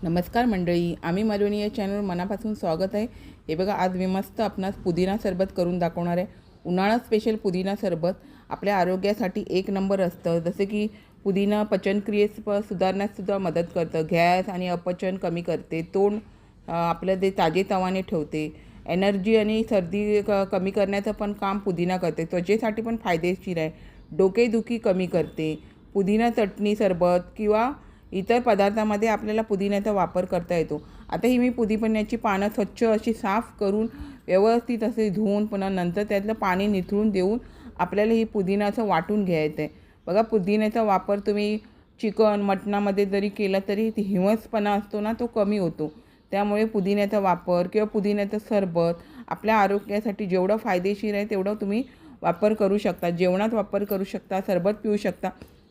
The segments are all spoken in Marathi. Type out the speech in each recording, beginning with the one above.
नमस्कार मंडळी, आम्ही मालवणी या चॅनलवर मनापासून स्वागत आहे। हे बघा, आज मी मस्त आपणास पुदिना सरबत करून दाखवणार आहे। उन्हाळा स्पेशल पुदिना सरबत आपल्या आरोग्यासाठी एक नंबर असतं। जसे की पुदिना पचनक्रियेस सुधारण्यास सुद्धा मदत करतं, गॅस आणि अपचन कमी करते, तोंड आपलं ते ताजेतवाने ठेवते, एनर्जी आणि सर्दी कमी करण्याचं पण काम पुदिना करते, त्वचेसाठी पण फायदेशीर आहे, डोकेदुखी कमी करते। पुदिना चटणी सरबत किंवा इतर पदार्थामध्ये आपल्याला पुदिन्याचा वापर करता येतो। आता ही मी पुदिन्याची पानं स्वच्छ अशी साफ करून व्यवस्थित असे धुवून पुन्हा नंतर त्यातलं पाणी निथळून देऊन आपल्याला ही पुदिनाचं वाटून घ्यायचं आहे। बघा, पुदिन्याचा वापर तुम्ही चिकन मटणामध्ये जरी केला तरी हिवसपणा असतो ना, तो कमी होतो। त्यामुळे पुदिन्याचा वापर किंवा पुदिन्याचं सरबत आपल्या आरोग्यासाठी जेवढं फायदेशीर आहे तेवढं तुम्ही वापर करू शकता। जेवणात वापर करू शकता, सरबत पिऊ शकता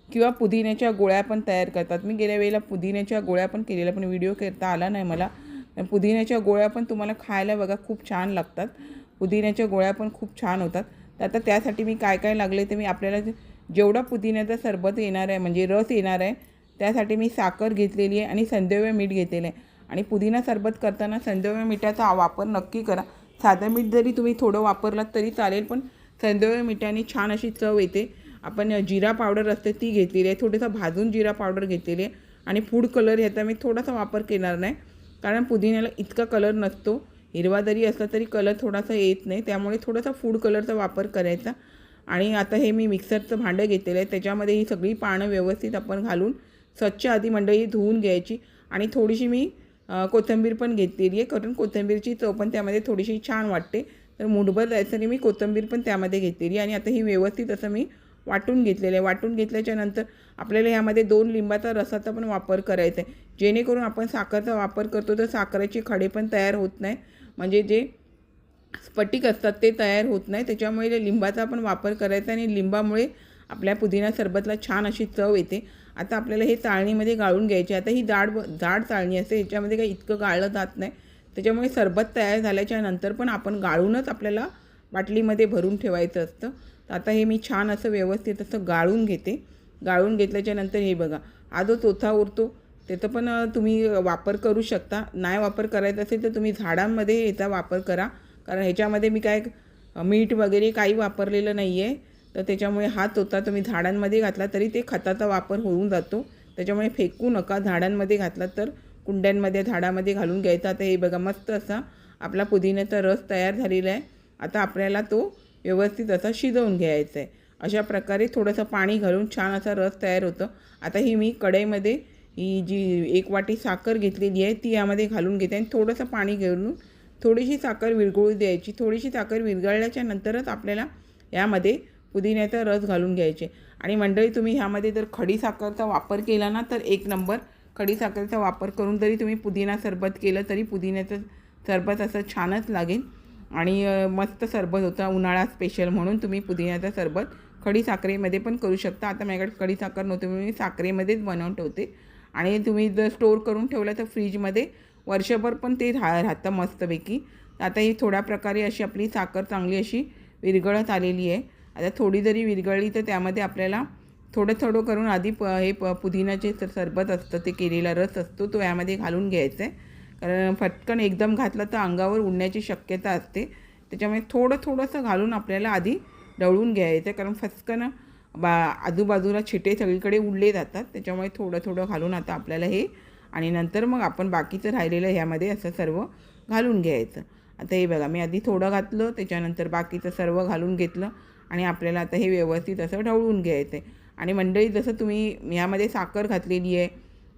किंवा पुदिन्याच्या गोळ्या पण तयार करतात। मी गेल्या वेळेला पुदिन्याच्या गोळ्या पण केलेल्या, पण व्हिडिओ करता आला नाही मला। पुदिन्याच्या गोळ्या पण तुम्हाला खायला बघा खूप छान लागतात। पुदिन्याच्या गोळ्या पण खूप छान होतात। तर आता त्यासाठी मी काय काय लागले ते मी आपल्याला जेवढा पुदिन्याचा सरबत येणार आहे म्हणजे रस येणार आहे त्यासाठी मी साखर घेतलेली आहे आणि संदव्य मीठ घेतलेलं आहे। आणि पुदिना सरबत करताना संदव्य मीठाचा वापर नक्की करा। साधं मीठ जरी तुम्ही थोडं वापरलात तरी चालेल, पण संदव्य मीठाने छान अशी चव येते। आपण जिरा पावडर असते ती घेतलेली आहे, थोडंसं भाजून जिरा पावडर घेतलेली आहे। आणि फूड कलर ह्याचा मी थोडासा वापर केणार नाही, कारण पुदिन्याला इतका कलर नसतो, हिरवा जरी असला तरी कलर थोडासा येत नाही, त्यामुळे थोडासा फूड कलरचा वापर करायचा। आणि आता हे मी मिक्सरचं भांडं घेतलेलं आहे, त्याच्यामध्ये ही सगळी पानं व्यवस्थित आपण घालून स्वच्छ आधी मंडळी धुवून घ्यायची। आणि थोडीशी मी कोथिंबीर पण घेतलेली आहे, कारण कोथिंबीरची चव पण त्यामध्ये थोडीशी छान वाटते। तर मुठभर जायसाठी मी कोथिंबीर पण त्यामध्ये घेतलेली आणि आता ही व्यवस्थित असं मी वाटून घेतलेलं आहे। वाटून घेतल्याच्या नंतर आपल्याला ह्यामध्ये 2 लिंबाचा रसाचा पण वापर करायचा आहे, जेणेकरून आपण साखरचा वापर करतो तर साखरेचे खडे पण तयार होत नाही, म्हणजे जे स्फटिक असतात ते तयार होत नाही। त्याच्यामुळे लिंबाचा पण वापर करायचा आणि लिंबामुळे आपल्या पुदिना सरबतला छान अशी चव येते। आता आपल्याला हे चाळणीमध्ये गाळून घ्यायचे। आता ही जाड चाळणी असते, ह्याच्यामध्ये काही इतकं गाळलं जात नाही, त्याच्यामुळे सरबत तयार झाल्याच्या नंतर पण आपण गाळूनच आपल्याला बाटलीमध्ये भरून ठेवायचं असतं। तर आता हे मी छान असं व्यवस्थित असं गाळून घेते। गाळून घेतल्याच्या नंतर हे बघा, हा जो चोथा उरतो त्याचा पण तुम्ही वापर करू शकता। नाही वापर करायचा असेल तर तुम्ही झाडांमध्ये याचा वापर करा, कारण ह्याच्यामध्ये मी काय मीठ वगैरे काही वापरलेलं नाही आहे। तर त्याच्यामुळे हा चोथा तुम्ही झाडांमध्ये घातला तरी ते खताचा वापर होऊन जातो, त्याच्यामुळे फेकू नका। झाडांमध्ये घातला तर कुंड्यांमध्ये झाडामध्ये घालून घ्यायचा। आता हे बघा, मस्त असा आपला पुदिन्याचा रस तयार झालेला आहे। आता आपल्याला तो व्यवस्थित असा शिजवून घ्यायचा आहे। अशा प्रकारे थोडंसं पाणी घालून छान असा रस तयार होतं। आता ही मी कढईमध्ये ही जी 1 वाटी साखर घेतलेली आहे ती यामध्ये घालून घेते आणि थोडंसं पाणी घालून थोडीशी साखर विरघळू द्यायची। थोडीशी साखर विरघळल्याच्या नंतरच आपल्याला यामध्ये पुदिन्याचा रस घालून घ्यायचे। आणि मंडळी, तुम्ही ह्यामध्ये जर खडी साखरचा वापर केला ना तर एक नंबर। खडी साखरेचा वापर करून जरी तुम्ही पुदिना सरबत केलं तरी पुदिन्याचं सरबत असं छानच लागेल आणि मस्त सरबत होता उन्हाळा स्पेशल, म्हणून तुम्ही पुदिन्याचा सरबत खडी साखरेमध्ये पण करू शकता। आता माझ्याकडे खडी साखर नव्हती म्हणून मी साखरेमध्येच बनवून ठेवते। आणि तुम्ही जर स्टोअर करून ठेवलं तर फ्रीजमध्ये वर्षभर पण ते राहतं मस्तपैकी। आता ही थोड्या प्रकारे अशी आपली साखर चांगली अशी विरघळत आलेली आहे। आता थोडी जरी विरघळली तर त्यामध्ये आपल्याला थोडं थोडं करून आधी पुदिन्याचे सरबत असतं, ते केलेला रस असतो तो यामध्ये घालून घ्यायचा आहे, कारण फटकन एकदम घातलं तर अंगावर उडण्याची शक्यता असते। त्याच्यामुळे थोडंसं घालून आपल्याला आधी ढवळून घ्यायचं, कारण फटकन आजूबाजूला छिटे सगळीकडे उडले जातात, त्याच्यामुळे थोडं घालून आता आपल्याला हे आणि नंतर मग आपण बाकीचं राहिलेलं ह्यामध्ये असं सर्व घालून घ्यायचं। आता हे बघा, मी आधी थोडं घातलं, त्याच्यानंतर बाकीचं सर्व घालून घेतलं आणि आपल्याला आता हे व्यवस्थित असं ढवळून घ्यायचं आहे। आणि मंडळी, जसं तुम्ही ह्यामध्ये साखर घातलेली आहे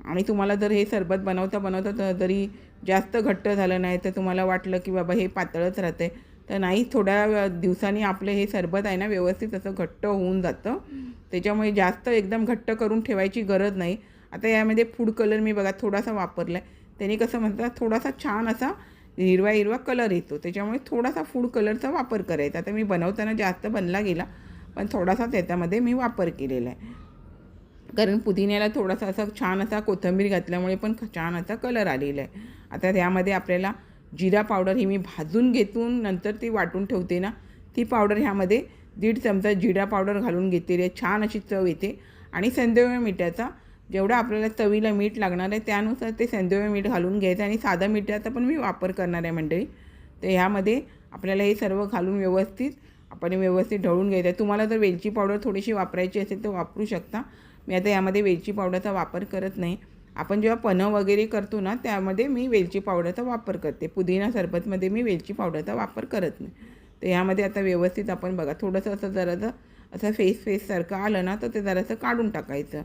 आणि तुम्हाला जर हे सरबत बनवता जरी जास्त घट्ट झालं नाही तर तुम्हाला वाटलं की बाबा हे पातळच राहते, तर नाही, थोड्या दिवसांनी आपलं हे सरबत आहे ना व्यवस्थित असं घट्ट होऊन जातं। त्याच्यामुळे जास्त एकदम घट्ट करून ठेवायची गरज नाही। आता यामध्ये फूड कलर मी बघा थोडासा वापरला आहे, त्याने कसं म्हणतात थोडासा छान असा हिरवा कलर येतो, त्याच्यामुळे थोडासा फूड कलरचा वापर करायचा। आता मी बनवताना जास्त बनला गेला, पण थोडासा त्याच्यामध्ये मी वापर केलेला आहे, कारण पुदिन्याला थोडासा असा छान असा कोथिंबीर घातल्यामुळे पण छान असा कलर आलेला आहे। आता त्यामध्ये आपल्याला जिरा पावडर ही मी भाजून घेतून नंतर ती वाटून ठेवते ना, ती पावडर ह्यामध्ये 1.5 चमचा जिरा पावडर घालून घेतलेली आहे, छान अशी चव येते। आणि संदव्य मीठाचा जेवढं आपल्याला चवीला मीठ लागणार आहे त्यानुसार ते सेंद्रिय मीठ घालून घ्यायचं आणि साधं मिठाचा पण मी वापर करणार आहे मंडळी. तर ह्यामध्ये आपल्याला हे सर्व घालून व्यवस्थित ढवळून घ्यायचं आहे. तुम्हाला जर वेलची पावडर थोडीशी वापरायची असेल तर वापरू शकता. मी आता यामध्ये वेलची पावडरचा वापर करत नाही. आपण जेव्हा पन्हं वगैरे करतो ना त्यामध्ये मी वेलची पावडरचा वापर करते. पुदिना सरबतमध्ये मी वेलची पावडरचा वापर करत नाही. तर ह्यामध्ये आता व्यवस्थित आपण बघा थोडंसं असं फेससारखं आलं ना तर ते जरासं काढून टाकायचं.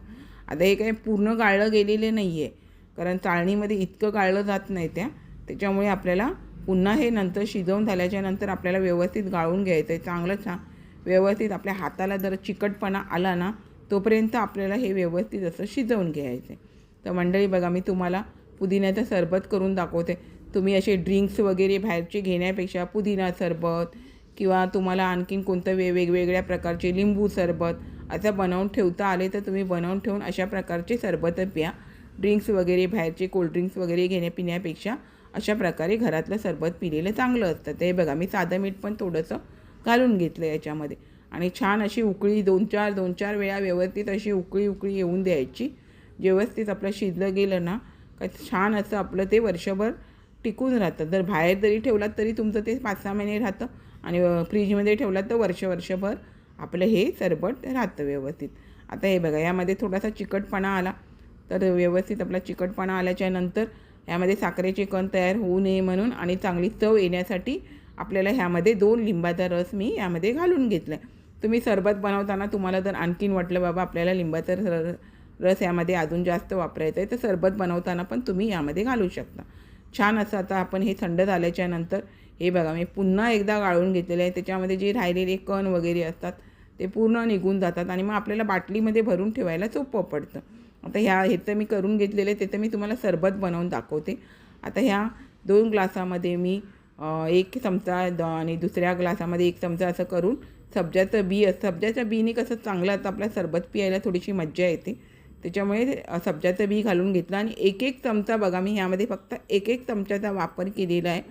आता हे काही पूर्ण गाळलं गेलेलं नाही आहे, कारण चाळणीमध्ये इतकं गाळलं जात नाही त्याच्यामुळे आपल्याला पुन्हा हे नंतर शिजवून झाल्याच्या नंतर आपल्याला व्यवस्थित गाळून घ्यायचं आहे. चांगलं छान व्यवस्थित आपल्या हाताला जर चिकटपणा आला ना तोपर्यंत आपल्याला हे व्यवस्थित असं शिजवून घ्यायचं आहे. तर मंडळी बघा मी तुम्हाला पुदिन्याचं सरबत करून दाखवते. तुम्ही असे ड्रिंक्स वगैरे बाहेरचे घेण्यापेक्षा पुदिना सरबत किंवा तुम्हाला आणखीन कोणतं वेगवेगळ्या प्रकारचे लिंबू सरबत असं बनवून ठेवता आले तर तुम्ही बनवून ठेवून अशा प्रकारचे सरबत प्या. ड्रिंक्स वगैरे बाहेरचे कोल्ड्रिंक्स वगैरे पिण्यापेक्षा अशा प्रकारे घरातलं सरबत पिलेलं चांगलं असतं. ते बघा मी साधं मीठ पण थोडंसं घालून घेतलं याच्यामध्ये आणि छान अशी उकळी दोन चार वेळा व्यवस्थित अशी उकळी येऊन द्यायची. व्यवस्थित आपलं शिजलं गेलं ना का छान असं आपलं ते वर्षभर टिकून राहतं. जर बाहेर जरी ठेवलात तरी तुमचं ते 5-6 महिने राहतं आणि फ्रीजमध्ये ठेवलात तर वर्षभर आपलं हे सरबत राहतं व्यवस्थित. आता हे बघा यामध्ये थोडासा चिकटपणा आला तर व्यवस्थित आपला चिकटपणा आल्याच्या नंतर यामध्ये साखरेचे कण तयार होऊ नये म्हणून आणि चांगली चव येण्यासाठी आपल्याला ह्यामध्ये 2 लिंबाचा रस मी यामध्ये घालून घेतला आहे. तुम्ही सरबत बनवताना तुम्हाला जर आणखीन वाटलं बाबा आपल्याला लिंबाचा रस यामध्ये अजून जास्त वापरायचं आहे तर सरबत बनवताना पण तुम्ही यामध्ये घालू शकता. छान असं आता आपण हे थंड झाल्याच्या नंतर हे बघा मी पुन्हा एकदा गाळून घेतलेलं आहे. त्याच्यामध्ये जे राहिलेले कण वगैरे असतात ते पूर्ण निघून जातात आणि मग आपल्याला बाटलीमध्ये भरून ठेवायला सोपं पडतं. आता ह्याचं मी करून घेतलेलं आहे त्याचं मी तुम्हाला सरबत बनवून दाखवते. आता ह्या 2 ग्लासामध्ये मी 1 चमचा आणि दुसऱ्या ग्लासामध्ये 1 चमचा असं करून सब्जाच्या बीने कसं चांगलं आता आपल्या सरबत पियायला थोडीशी मज्जा येते. त्याच्यामुळे सब्जाचं बी घालून घेतलं आणि 1 चमचा बघा मी ह्यामध्ये फक्त 1 चमच्याचा वापर केलेला आहे.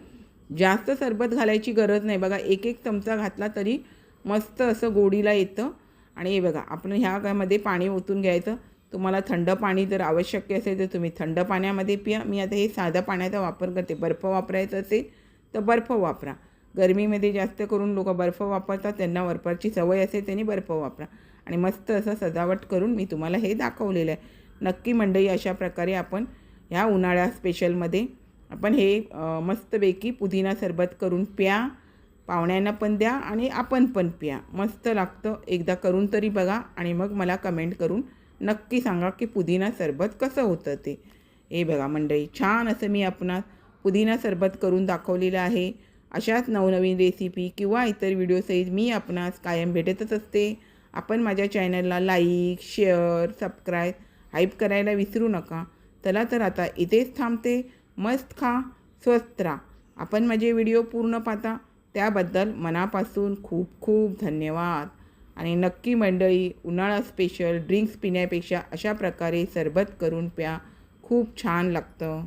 जास्त सरबत घालायची गरज नाही बघा. 1 चमचा घातला तरी मस्त असं गोडीला येतं. आणि हे बघा आपण ह्यामध्ये पाणी ओतून घ्यायचं. तुम्हाला थंड पाणी जर आवश्यक असेल तर तुम्ही थंड पाण्यामध्ये पिया. मी आता हे साध्या पाण्याचा वापर करते. बर्फ वापरायचा असेल तर बर्फ वापरा. गरमीमध्ये जास्त करून लोक बर्फ वापरतात, त्यांना बर्फाची सवय असेल त्यांनी बर्फ वापरा. आणि मस्त असं सजावट करून मी तुम्हाला हे दाखवलेलं आहे. नक्की मंडळी अशा प्रकारे आपण ह्या उन्हाळ्या स्पेशलमध्ये आपण हे मस्तपैकी पुदिना सरबत करून प्या. पाहुण्यांना पण द्या आणि आपण पण प्या. मस्त लागतं. एकदा करून तरी बघा आणि मग मला कमेंट करून नक्की सांगा की पुदिना सरबत कसं होतं ते. हे बघा मंडळी छान असं मी आपणास पुदिना सरबत करून दाखवलेलं आहे. अशाच नवनवीन रेसिपी किंवा इतर व्हिडिओसहित मी आपणास कायम भेटतच असते. आपण माझ्या चॅनलला लाईक, शेअर, सबस्क्राईब, हाईप करायला विसरू नका. चला तर आता इथेच थांबते. मस्त खा, स्वस्त राहा. आपण माझे व्हिडिओ पूर्ण पाहता त्याबद्दल मनापासून खूप खूप धन्यवाद. आणि नक्की मंडळी उन्हाळा स्पेशल ड्रिंक्स पिण्यापेक्षा अशा प्रकारे सरबत करून प्या. खूप छान लागतं.